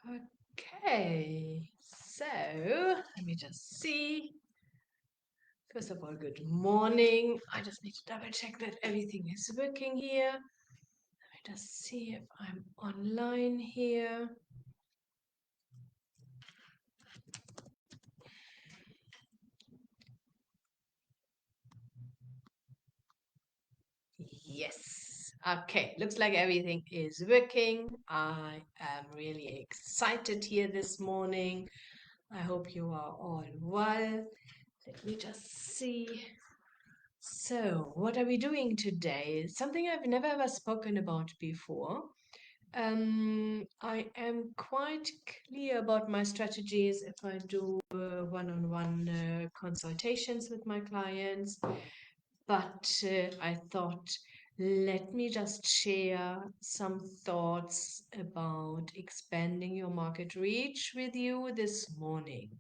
Okay, so let me just see. First of all, good morning. I just need to double check that everything is working here. Let me just see if I'm online here. Yes. Okay, looks like everything is working. I am really excited here this morning. I hope you are all well. Let me just see. So, what are we doing today? Something I've never ever spoken about before. I am quite clear about my strategies if I do one-on-one consultations with my clients, but I thought let me just share some thoughts about expanding your market reach with you this morning.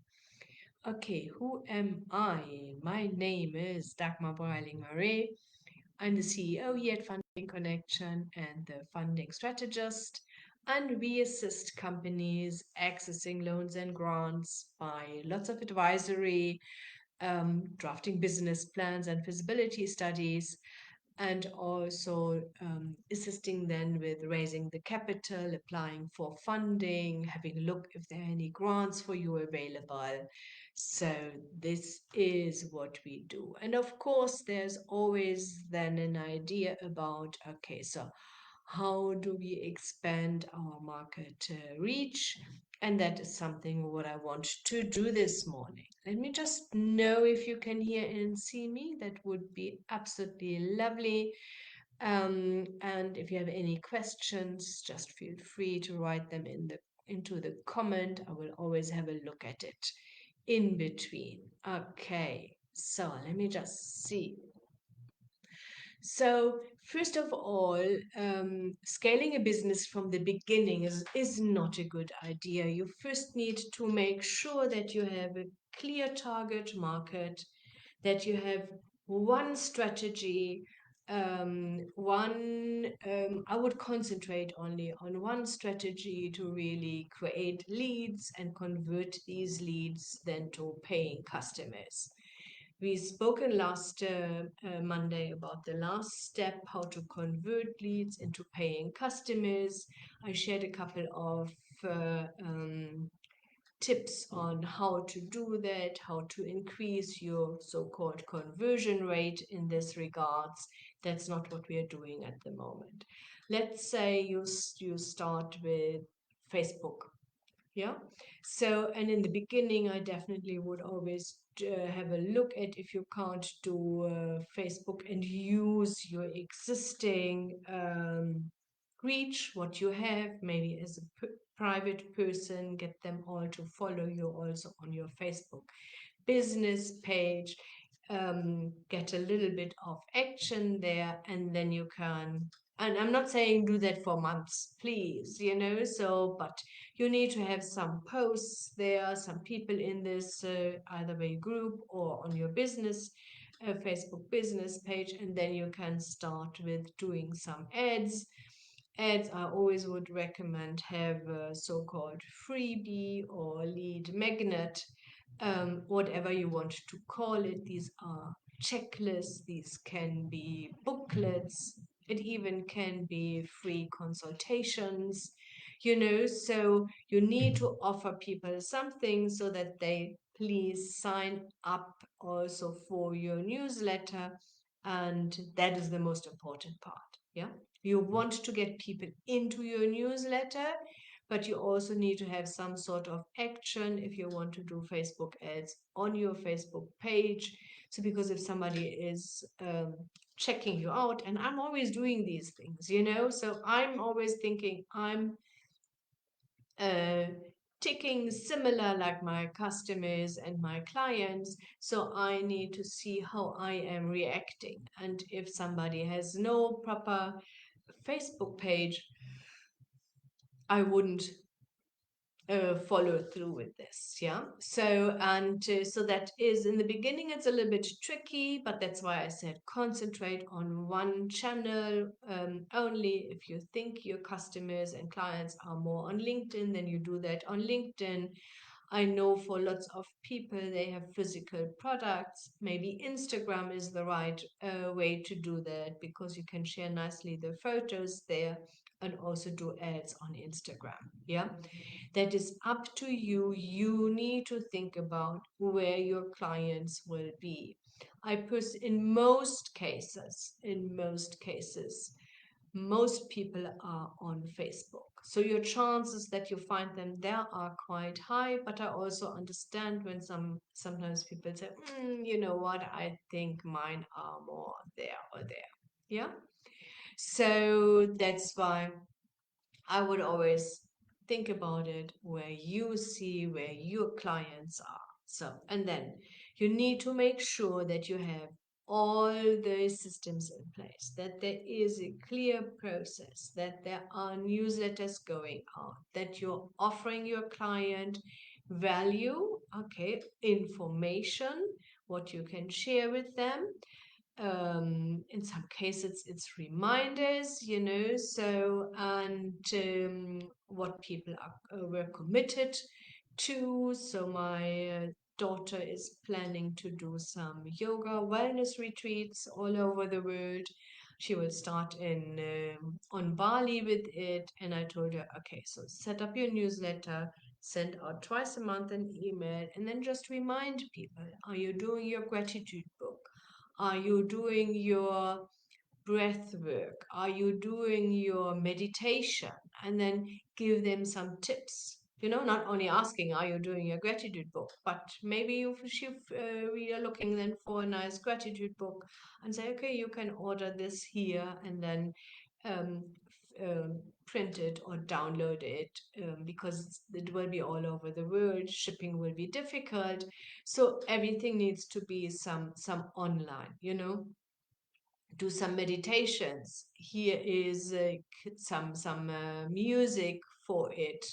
Okay, who am I? My name is Dagmar Breiling-Marais. I'm the CEO here at Funding Connection and the funding strategist, and we assist companies accessing loans and grants by lots of advisory, drafting business plans and feasibility studies, and also assisting them with raising the capital, applying for funding, having a look if there are any grants for you available. So this is what we do. And of course, there's always then an idea about, okay, so how do we expand our market reach? And that is something what I want to do this morning. Let me just know if you can hear and see me. That would be absolutely lovely. And if you have any questions, just feel free to write them into the comment. I will always have a look at it in between. Okay, so let me just see. So, first of all, scaling a business from the beginning is not a good idea. You first need to make sure that you have a clear target market, that you have one strategy, I would concentrate only on one strategy to really create leads and convert these leads then to paying customers. We spoken last Monday about the last step, how to convert leads into paying customers. I shared a couple of tips on how to do that, how to increase your so-called conversion rate in this regards. That's not what we are doing at the moment. Let's say you start with Facebook. Yeah. So, and in the beginning, I definitely would always have a look at if you can't do Facebook and use your existing reach, what you have, maybe as a private person, get them all to follow you also on your Facebook business page, get a little bit of action there, and then you can. And I'm not saying do that for months, please, so, but you need to have some posts there, some people in this either way group or on your business Facebook business page, and then you can start with doing some ads. Ads I always would recommend have a so-called freebie or lead magnet, whatever you want to call it. These are checklists, these can be booklets, it even can be free consultations, so you need to offer people something so that they please sign up also for your newsletter. And that is the most important part. Yeah. You want to get people into your newsletter, but you also need to have some sort of action if you want to do Facebook ads on your Facebook page. So, because if somebody is checking you out, and I'm always doing these things, so I'm always thinking I'm uh, ticking similar like my customers and my clients. So I need to see how I am reacting. And if somebody has no proper Facebook page, I wouldn't follow through with this. Yeah. So that is in the beginning, it's a little bit tricky, but that's why I said concentrate on one channel only. If you think your customers and clients are more on LinkedIn, then you do that on LinkedIn. I know for lots of people, they have physical products. Maybe Instagram is the right way to do that because you can share nicely the photos there and also do ads on Instagram. Yeah, that is up to you. You need to think about where your clients will be. In most cases, most people are on Facebook. So your chances that you find them there are quite high, but I also understand when sometimes people say, you know what, I think mine are more there or there. Yeah. So that's why I would always think about it where you see where your clients are. So, and then you need to make sure that you have all the systems in place, that there is a clear process, that there are newsletters going out, that you're offering your client value, okay, information, what you can share with them, in some cases it's reminders, so and what people were committed to. So my daughter is planning to do some yoga wellness retreats all over the world. She will start in on Bali with it, and I told her, okay, so set up your newsletter, send out twice a month an email, and then just remind people, are you doing your gratitude book? Are you doing your breath work? Are you doing your meditation? And then give them some tips. Not only asking, are you doing your gratitude book, but maybe we are looking then for a nice gratitude book and say, okay, you can order this here and then um, print it or download it because it will be all over the world. Shipping will be difficult. So everything needs to be some online. Do some meditations. Here is some music for it.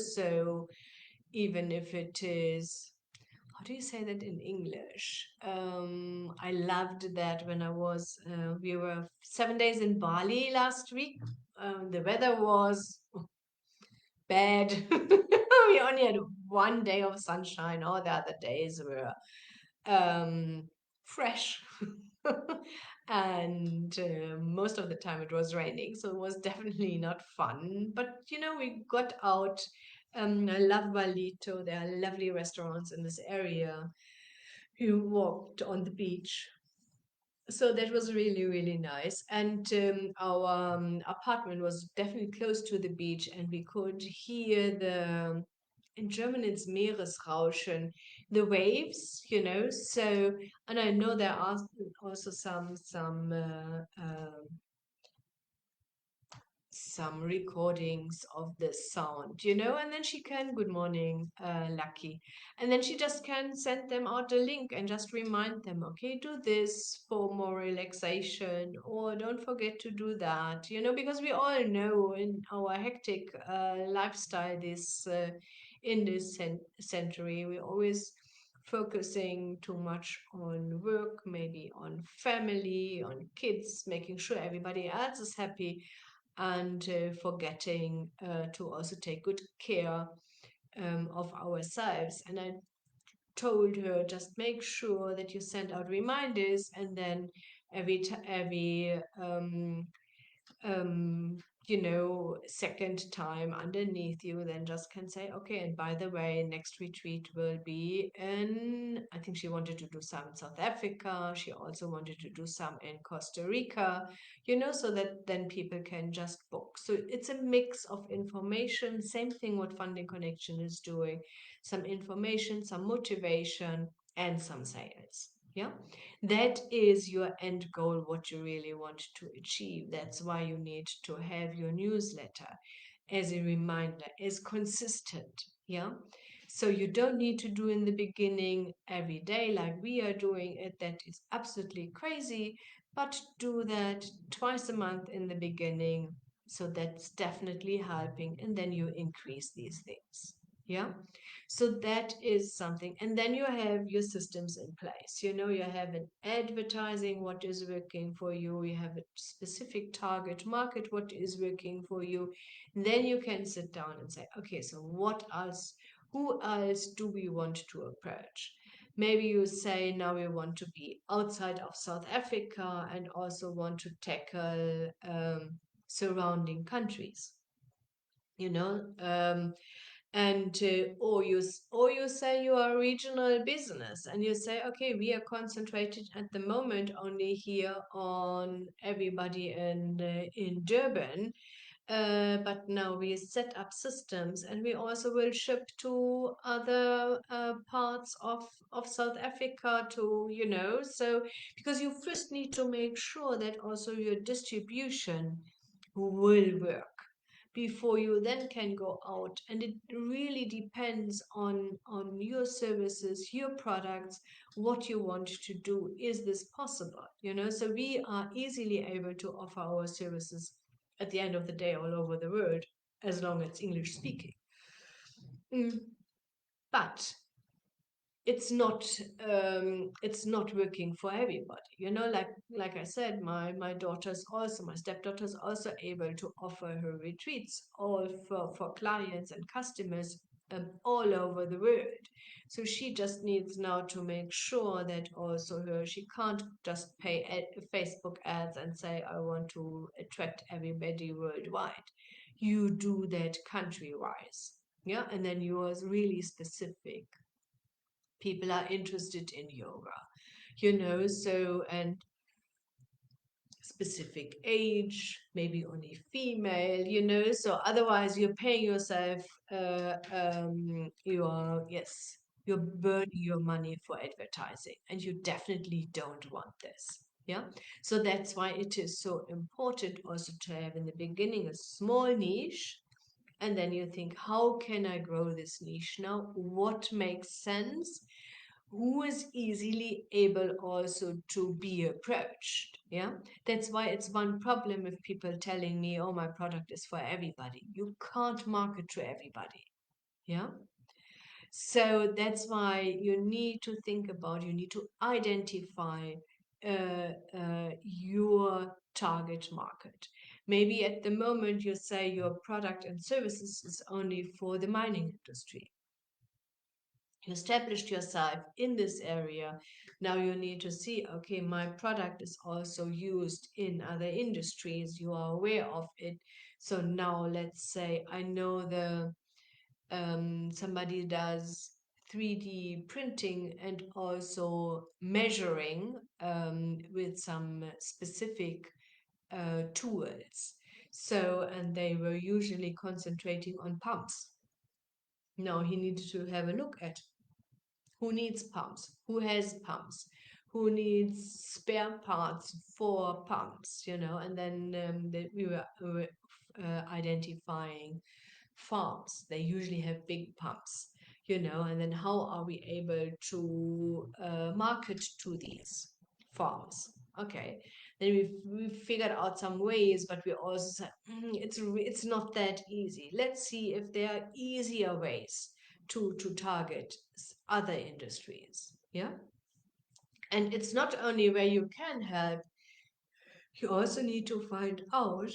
So even if it is, how do you say that in English? I loved that when we were 7 days in Bali last week. The weather was bad. We only had one day of sunshine. All the other days were um, fresh. And most of the time it was raining, so it was definitely not fun. But we got out. I love Balito. There are lovely restaurants in this area. We walked on the beach, so that was really, really nice. And our apartment was definitely close to the beach, and we could hear in German it's Meeresrauschen, the waves. So, and I know there are also some recordings of this sound. And then she can, good morning, Lucky. And then she just can send them out a link and just remind them, okay, do this for more relaxation, or don't forget to do that, because we all know in our hectic lifestyle in this century, we're always focusing too much on work, maybe on family, on kids, making sure everybody else is happy and forgetting to also take good care of ourselves. And I told her, just make sure that you send out reminders, and then every um, second time underneath you, then just can say, okay, and by the way, next retreat will be in, I think she wanted to do some in South Africa. She also wanted to do some in Costa Rica, so that then people can just book. So it's a mix of information, same thing what Funding Connection is doing, some information, some motivation, and some sales. Yeah, that is your end goal, what you really want to achieve. That's why you need to have your newsletter as a reminder, as consistent. Yeah. So you don't need to do in the beginning every day like we are doing it. That is absolutely crazy. But do that twice a month in the beginning. So that's definitely helping. And then you increase these things. Yeah. So that is something. And then you have your systems in place. You have an advertising, what is working for you. You have a specific target market, what is working for you. And then you can sit down and say, okay, so what else, who else do we want to approach? Maybe you say now we want to be outside of South Africa and also want to tackle surrounding countries, you know. And or you say you are a regional business and you say, okay, we are concentrated at the moment only here on everybody in Durban, but now we set up systems and we also will ship to other parts of South Africa to, so because you first need to make sure that also your distribution will work before you then can go out. And it really depends on your services, your products, what you want to do. Is this possible? So we are easily able to offer our services at the end of the day all over the world, as long as English speaking. Mm. But it's not working for everybody. Like I said, my stepdaughter's also able to offer her retreats all for clients and customers all over the world. So she just needs now to make sure that also she can't just pay Facebook ads and say, I want to attract everybody worldwide. You do that country wise. Yeah, and then you are really specific. People are interested in yoga, so, and specific age, maybe only female, so otherwise you're paying yourself, you're burning your money for advertising, and you definitely don't want this. Yeah. So that's why it is so important also to have in the beginning a small niche. And then you think, how can I grow this niche now? What makes sense? Who is easily able also to be approached? Yeah, that's why it's one problem with people telling me, oh, my product is for everybody. You can't market to everybody. Yeah, so that's why you need to identify your target market. Maybe at the moment you say your product and services is only for the mining industry. You established yourself in this area. Now you need to see, okay, my product is also used in other industries. You are aware of it. So now let's say I know somebody does 3D printing and also measuring with some specific tools. So, and they were usually concentrating on pumps. Now he needed to have a look at who needs pumps, who has pumps, who needs spare parts for pumps, and then we were identifying farms. They usually have big pumps, and then how are we able to market to these farms? Okay, then we figured out some ways, but we also said it's not that easy. Let's see if there are easier ways to target other industries. Yeah, and it's not only where you can help. You also need to find out.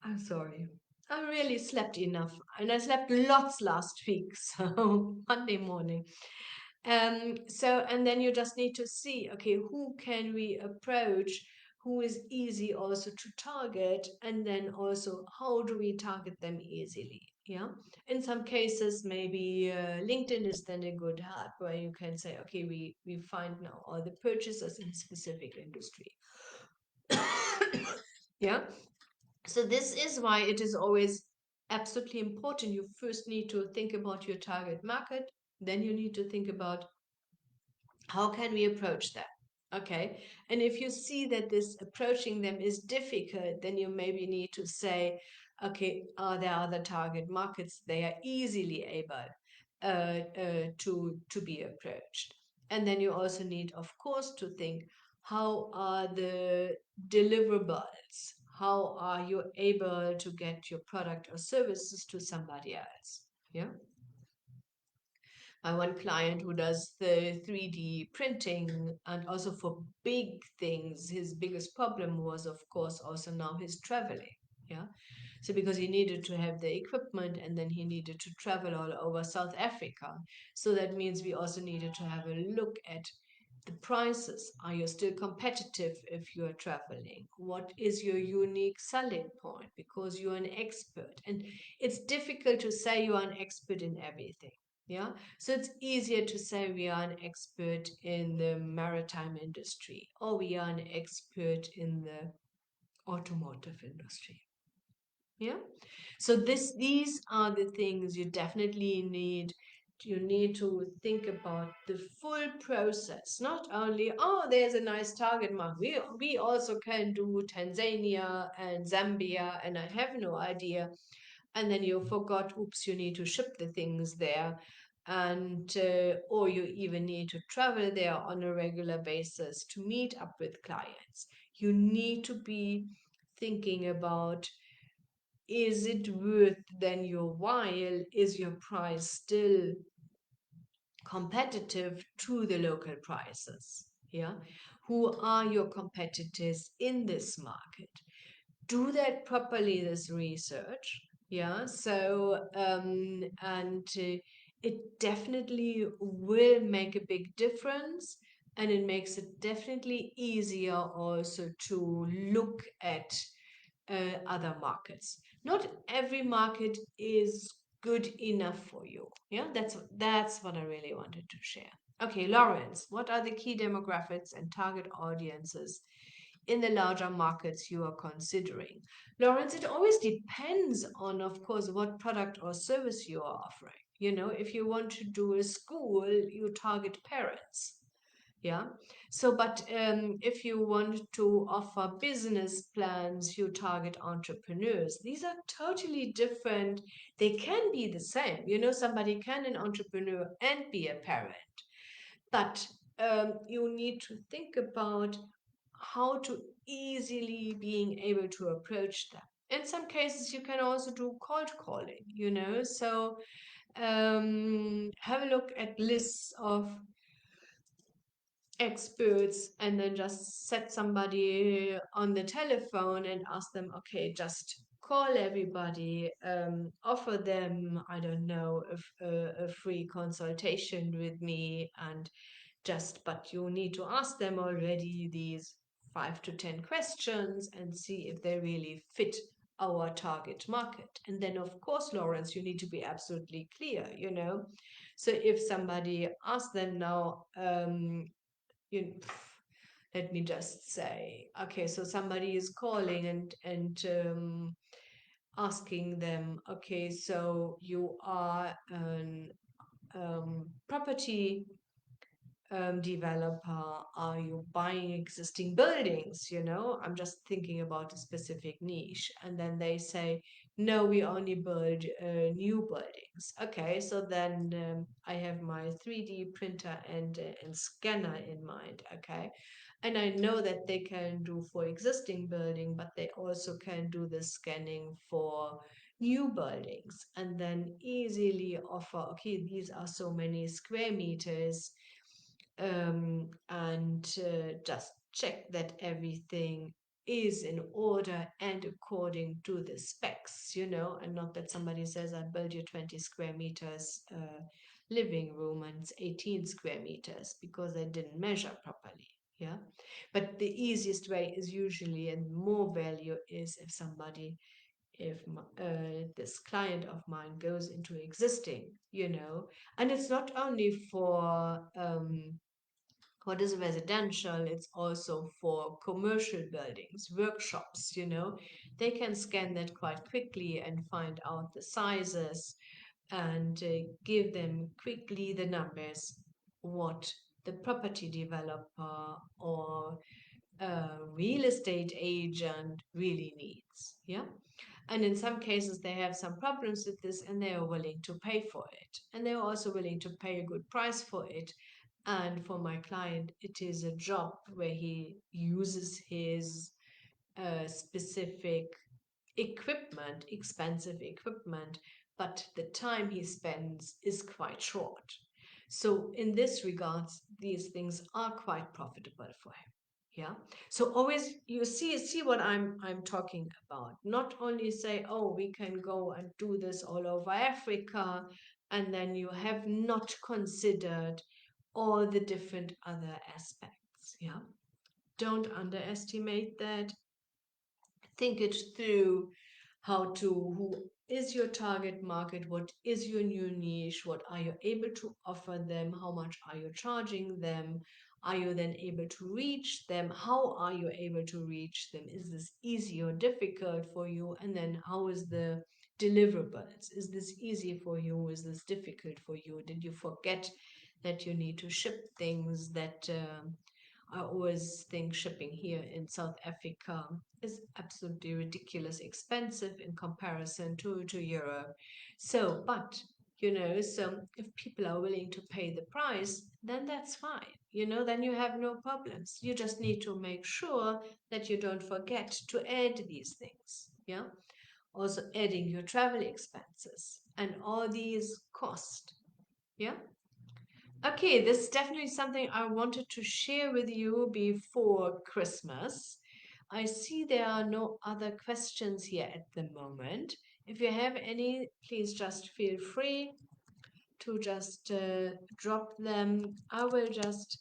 I'm sorry. I really slept enough, and I slept lots last week, so Monday morning. And then you just need to see, okay, who can we approach, who is easy also to target, and then also how do we target them easily? Yeah. In some cases, maybe LinkedIn is then a good help where you can say, okay, we find now all the purchasers in a specific industry. Yeah. So this is why it is always absolutely important. You first need to think about your target market. Then you need to think about how can we approach that. Okay. And if you see that this approaching them is difficult, then you maybe need to say, okay, are there other target markets they are easily able to be approached? And then you also need, of course, to think, how are the deliverables? How are you able to get your product or services to somebody else? Yeah. One client who does the 3D printing and also for big things, his biggest problem was, of course, also now his traveling. Yeah. So because he needed to have the equipment and then he needed to travel all over South Africa. So that means we also needed to have a look at the prices. Are you still competitive if you are traveling? What is your unique selling point? Because you're an expert. And it's difficult to say you are an expert in everything. Yeah. So it's easier to say we are an expert in the maritime industry or we are an expert in the automotive industry. Yeah. So these are the things you definitely need. You need to think about the full process, not only, oh, there's a nice target market. We also can do Tanzania and Zambia, and I have no idea. And then you forgot, oops, you need to ship the things there. And or you even need to travel there on a regular basis to meet up with clients. You need to be thinking about, is it worth then your while? Is your price still competitive to the local prices? Yeah. Who are your competitors in this market? Do that properly, this research. Yeah. So, and it definitely will make a big difference. And it makes it definitely easier also to look at other markets. Not every market is good enough for you. Yeah, that's what I really wanted to share. Okay, Lawrence, what are the key demographics and target audiences in the larger markets you are considering? Lawrence, it always depends on, of course, what product or service you are offering. You know, if you want to do a school, you target parents. Yeah. So, but if you want to offer business plans, you target entrepreneurs. These are totally different. They can be the same. You know, somebody can an entrepreneur and be a parent, but you need to think about how to easily being able to approach them. In some cases, you can also do cold calling, you know. So have a look at lists of experts and then just set somebody on the telephone and ask them, okay, just call everybody, offer them, I don't know, a free consultation with me, and just, but you need to ask them already these 5 to 10 questions and see if they really fit our target market. And then, of course, Lawrence, you need to be absolutely clear, you know. So if somebody asks them now, you let me just say, okay, so somebody is calling and asking them, okay, so you are an property developer? Are you buying existing buildings? You know, I'm just thinking about a specific niche. And then they say, no, we only build new buildings. Okay, so then I have my 3D printer and scanner in mind. Okay. And I know that they can do for existing building, but they also can do the scanning for new buildings and then easily offer, okay, these are so many square meters, and just check that everything is in order and according to the specs, you know, and not that somebody says, I build you 20 square meters living room and it's 18 square meters because they didn't measure properly. Yeah. But the easiest way is usually, and more value is if somebody, if this client of mine goes into existing, you know, and it's not only for what is residential, it's also for commercial buildings, workshops, you know. They can scan that quite quickly and find out the sizes and give them quickly the numbers, what the property developer or real estate agent really needs. Yeah. And in some cases, they have some problems with this and they are willing to pay for it. And they're also willing to pay a good price for it. And for my client, it is a job where he uses his specific equipment, expensive equipment, but the time he spends is quite short. So in this regards, these things are quite profitable for him. Yeah. So always you see what I'm talking about. Not only say, oh, we can go and do this all over Africa, and then you have not considered all the different other aspects. Yeah. Don't underestimate that. Think it through, who is your target market, what is your new niche, what are you able to offer them, how much are you charging them, are you then able to reach them, how are you able to reach them, is this easy or difficult for you, and then how is the deliverables, is this easy for you, is this difficult for you, did you forget that you need to ship things that I always think shipping here in South Africa is absolutely ridiculous expensive in comparison to Europe. So, but so if people are willing to pay the price, then that's fine. Then you have no problems. You just need to make sure that you don't forget to add these things. Yeah. Also adding your travel expenses and all these costs. Yeah. Okay, this is definitely something I wanted to share with you before Christmas. I see there are no other questions here at the moment. If you have any, please just feel free to just drop them. I will just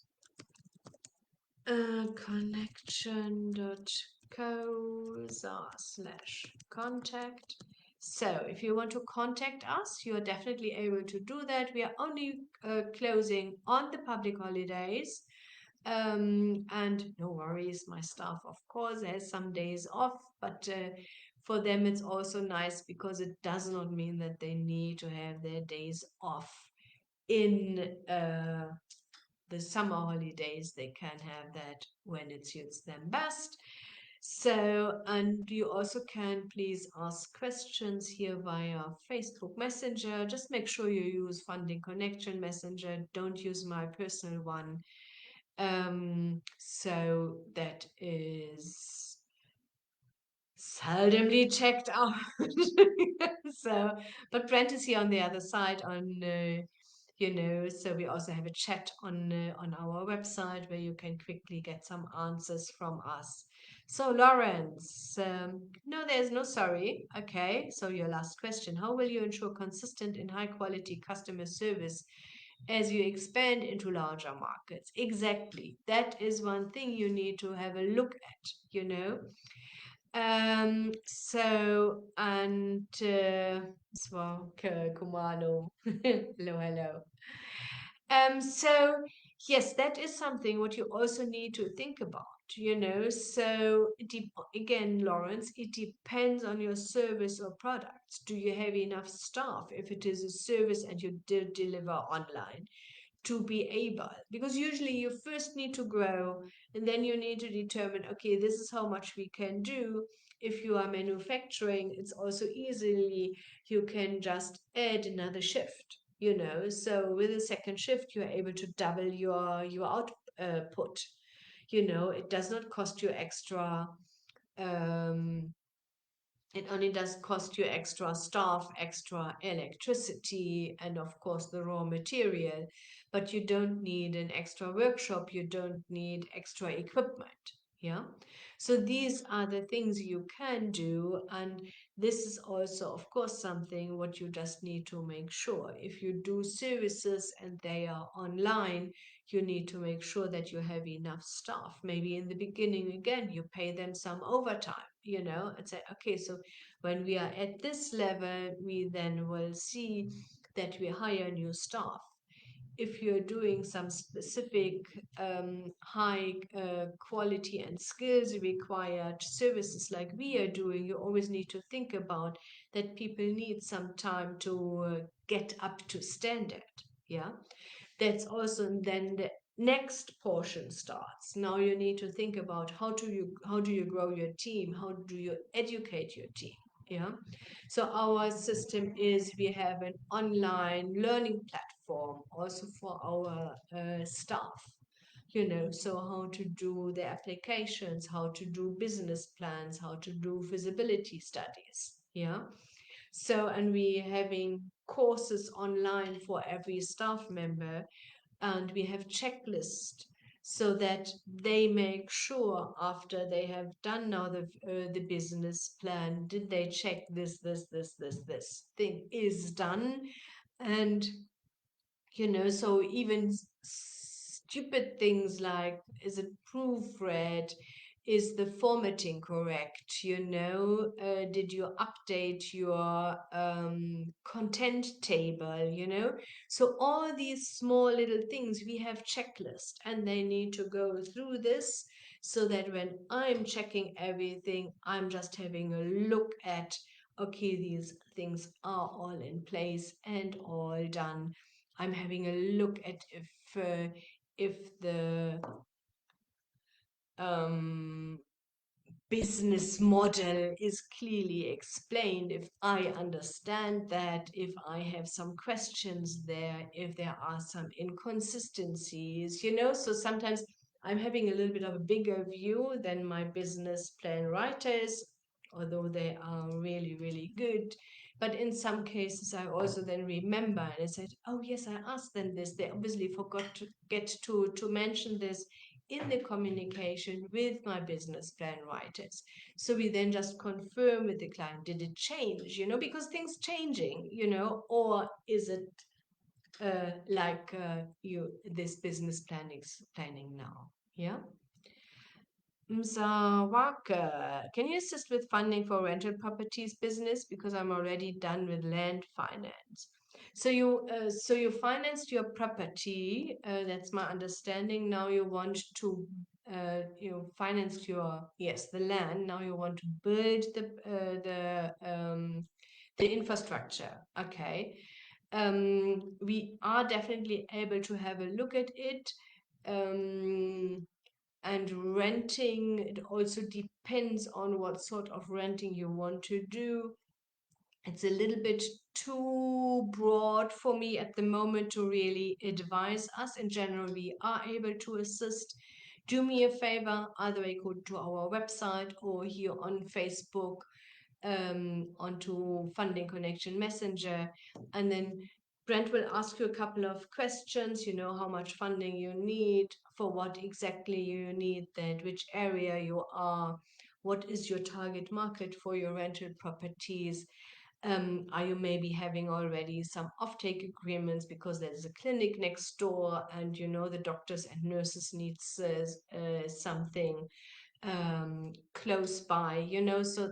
connection.co/contact. So if you want to contact us, you are definitely able to do that. We are only closing on the public holidays. And no worries, my staff, of course, has some days off, but for them it's also nice because it does not mean that they need to have their days off in the summer holidays. They can have that when it suits them best. So, and you also can please ask questions here via Facebook Messenger. Just make sure you use Funding Connection Messenger. Don't use my personal one. So that is seldomly checked out. So, but Brent is here on the other side on, so we also have a chat on our website where you can quickly get some answers from us. So, Lawrence, no, there's no sorry. Okay, so your last question: how will you ensure consistent and high quality customer service as you expand into larger markets? Exactly. That is one thing you need to have a look at. And so Kumalo. Hello, hello. So yes, that is something what you also need to think about. So again, Lawrence, it depends on your service or products. Do you have enough staff if it is a service and you deliver online? To be able, because usually you first need to grow and then you need to determine, okay, this is how much we can do. If you are manufacturing, it's also easily you can just add another shift. So with a second shift you're able to double your output. It does not cost you extra. um, it only does cost you extra staff, extra electricity, and of course the raw material, but you don't need an extra workshop, you don't need extra equipment. Yeah. So these are the things you can do, and this is also, of course, something what you just need to make sure. If you do services and they are online, you need to make sure that you have enough staff. Maybe in the beginning, again, you pay them some overtime, and say, okay, so when we are at this level, we then will see that we hire new staff. If you're doing some specific high quality and skills required services like we are doing, you always need to think about that people need some time to get up to standard. Yeah. That's also then the next portion starts. Now you need to think about how do you grow your team? How do you educate your team? Yeah. So our system is we have an online learning platform also for our staff. So how to do the applications, how to do business plans, how to do feasibility studies. Yeah. So, and we having courses online for every staff member, and we have checklists so that they make sure after they have done now the business plan, did they check this thing is done. And so even stupid things like, is it proofread? Is the formatting correct? Did you update your content table? So all these small little things, we have checklists, and they need to go through this so that when I'm checking everything, I'm just having a look at, okay, these things are all in place and all done. I'm having a look at if the um, business model is clearly explained, if I understand that, if I have some questions there, if there are some inconsistencies, so sometimes I'm having a little bit of a bigger view than my business plan writers, although they are really, really good. But in some cases, I also then remember and I said, oh, yes, I asked them this. They obviously forgot to get to mention this in the communication with my business plan writers. So we then just confirm with the client, did it change, because things changing, or is it like this business planning now? Yeah. Msawaka, can you assist with funding for rental properties business? Because I'm already done with land finance. So you financed your property. That's my understanding. Now you want to finance the land. Now you want to build the infrastructure. Okay. We are definitely able to have a look at it. And renting, it also depends on what sort of renting you want to do. It's a little bit too broad for me at the moment to really advise us. In general, we are able to assist. Do me a favor, either go to our website or here on Facebook, onto Funding Connection Messenger, and then Brent will ask you a couple of questions, how much funding you need, for what exactly you need that, which area you are, what is your target market for your rental properties. Are you maybe having already some offtake agreements because there's a clinic next door and the doctors and nurses needs something close by, so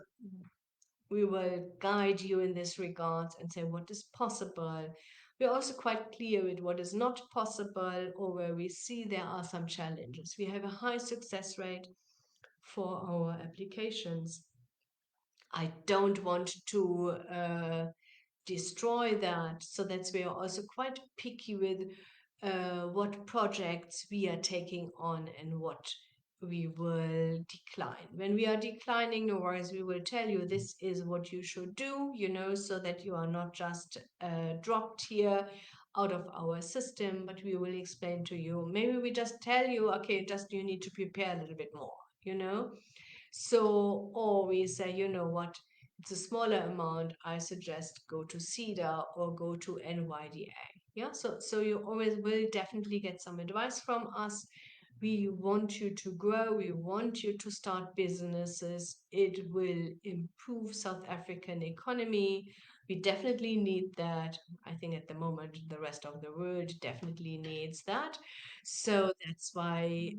we will guide you in this regard and say what is possible. We're also quite clear with what is not possible, or where we see there are some challenges. We have a high success rate for our applications. I don't want to destroy that. So that's we are also quite picky with what projects we are taking on and what we will decline. When we are declining, no worries, we will tell you this is what you should do, so that you are not just dropped here out of our system, but we will explain to you. Maybe we just tell you, okay, just you need to prepare a little bit more. So, or we say, what, it's a smaller amount, I suggest go to CEDA or go to NYDA. Yeah, so you always will definitely get some advice from us. We want you to grow, we want you to start businesses. It will improve South African economy. We definitely need that. I think at the moment the rest of the world definitely needs that. So that's why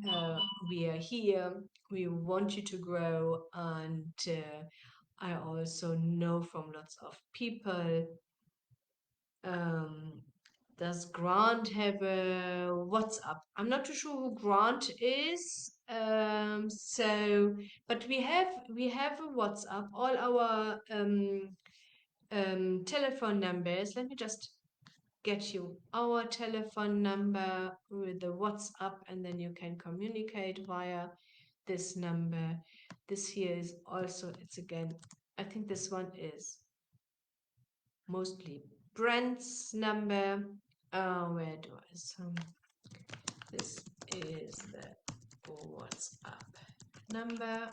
we are here. We want you to grow, and I also know from lots of people, um, does Grant have a WhatsApp? I'm not too sure who Grant is. But we have a WhatsApp. All our telephone numbers. Let me just get you our telephone number with the WhatsApp, and then you can communicate via this number. This here is also, it's again, I think this one is mostly Brent's number. Where do I this is the WhatsApp number.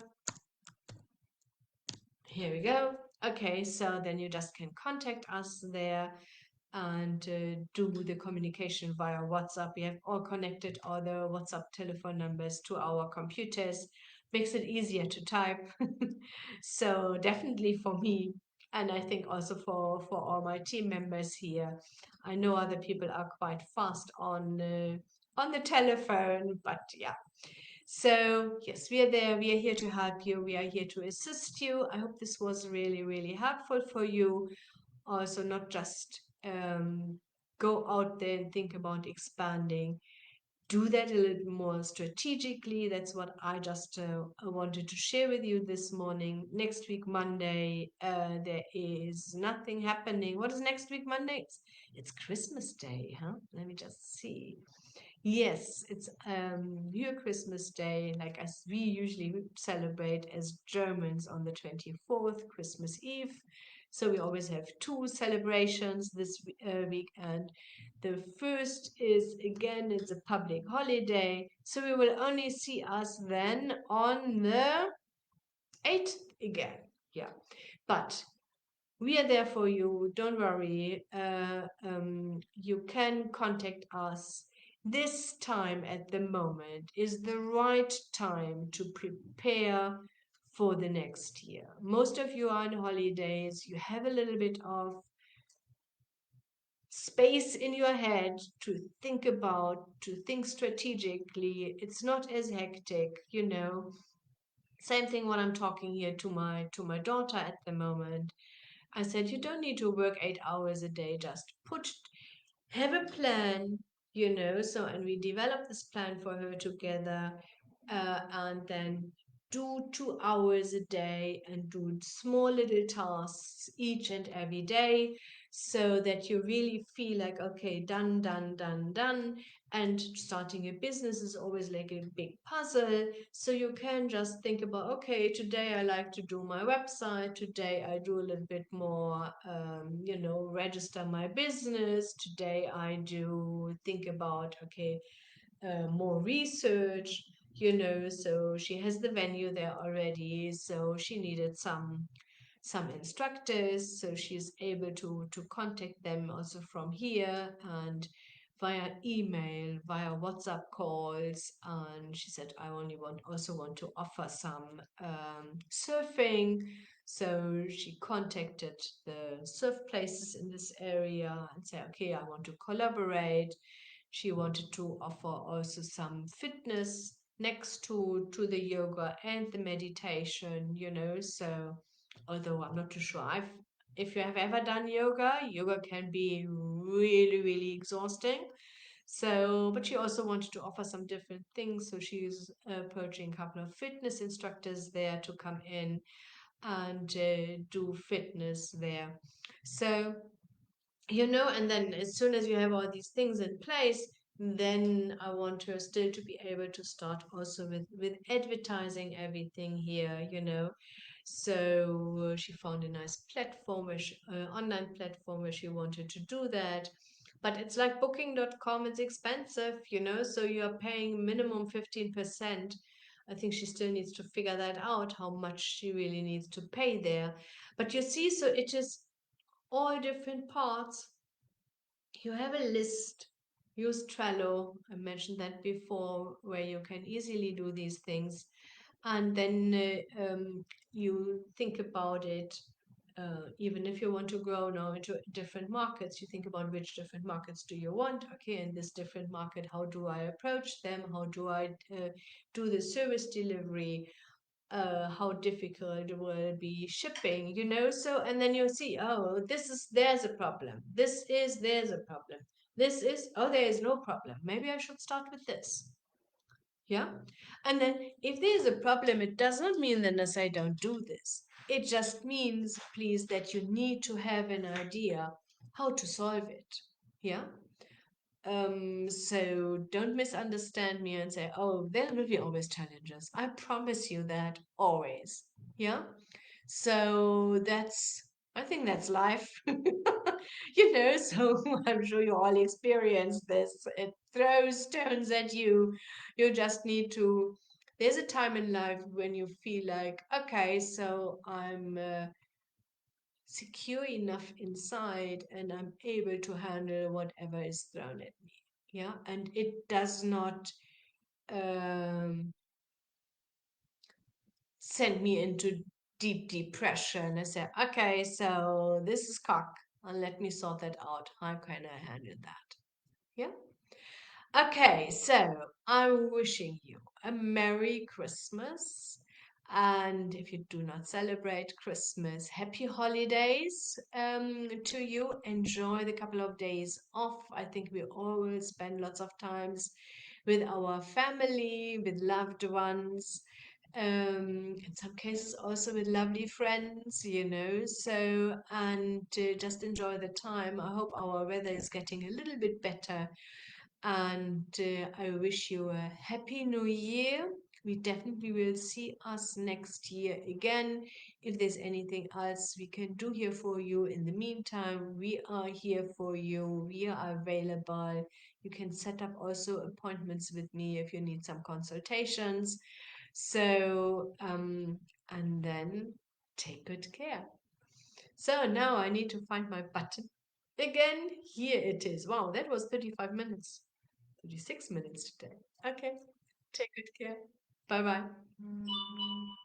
Here we go. Okay, so then you just can contact us there and do the communication via WhatsApp. We have all connected all the WhatsApp telephone numbers to our computers. Makes it easier to type. So definitely for me, and I think also for all my team members here. I know other people are quite fast on the telephone, but yeah. So yes, we are there. We are here to help you. We are here to assist you. I hope this was really, really helpful for you. Also, not just go out there and think about expanding. Do that a little bit more strategically. That's what I just wanted to share with you this morning. Next week, Monday, there is nothing happening. What is next week, Monday? It's Christmas Day, huh? Let me just see. Yes, it's your Christmas Day, like as we usually celebrate as Germans on the 24th, Christmas Eve. So we always have two celebrations this weekend. The first is again, it's a public holiday, so we will only see us then on the 8th again. Yeah, but we are there for you. Don't worry. You can contact us. This time at the moment is the right time to prepare for the next year. Most of you are on holidays. You have a little bit of space in your head to think about, to think strategically. It's not as hectic. Same thing when I'm talking here to my daughter at the moment. I said, you don't need to work 8 hours a day. Just have a plan, So, and we developed this plan for her together, and then do 2 hours a day and do small little tasks each and every day so that you really feel like, okay, done, done, done, done. And starting a business is always like a big puzzle. So you can just think about, okay, today I like to do my website. Today I do a little bit more, register my business. Today I do think about, okay, more research, so she has the venue there already. So she needed some instructors, so she's able to contact them also from here and via email, via WhatsApp calls. And she said, I only also want to offer some surfing. So she contacted the surf places in this area and said, okay, I want to collaborate. She wanted to offer also some fitness next to the yoga and the meditation, so although I'm not too sure. If you have ever done yoga, yoga can be really, really exhausting. So, but she also wanted to offer some different things. So she's approaching a couple of fitness instructors there to come in and do fitness there. So, and then as soon as you have all these things in place, then I want her still to be able to start also with advertising everything here, so she found a nice platform online platform where she wanted to do that. But it's like booking.com, it's expensive, so you're paying minimum 15%. I think she still needs to figure that out, how much she really needs to pay there. But you see, so it is all different parts. You have a list. Use Trello. I mentioned that before, where you can easily do these things. And then you think about it. Even if you want to grow now into different markets, you think about which different markets do you want. Okay, in this different market, how do I approach them? How do I do the service delivery? How difficult will be shipping, so, and then you see, oh, there's a problem, there's a problem, there is no problem, maybe I should start with this. Yeah. And then if there's a problem, it does not mean that I don't do this. It just means, please, that you need to have an idea how to solve it. Yeah. So don't misunderstand me and say, oh, there will be always challenges. I promise you that always. Yeah. So I think that's life. So I'm sure you all experience this. It throws stones at you. You just need to there's a time in life when you feel like, okay, so I'm secure enough inside and I'm able to handle whatever is thrown at me. Yeah. And it does not um, send me into deep depression. I say, okay, so this is cock, and let me sort that out. How can I handle that? Yeah. Okay, so I'm wishing you a Merry Christmas. And if you do not celebrate Christmas, happy holidays to you. Enjoy the couple of days off. I think we all will spend lots of times with our family, with loved ones, in some cases also with lovely friends, you know. So, and just enjoy the time. I hope our weather is getting a little bit better, and I wish you a happy new year. We definitely will see us next year again. If there's anything else we can do here for you in the meantime, we are here for you. We are available. You can set up also appointments with me if you need some consultations. So, and then take good care. So now I need to find my button again. Here it is. Wow, that was 35 minutes. 36 minutes today. Okay. Take good care. Bye bye.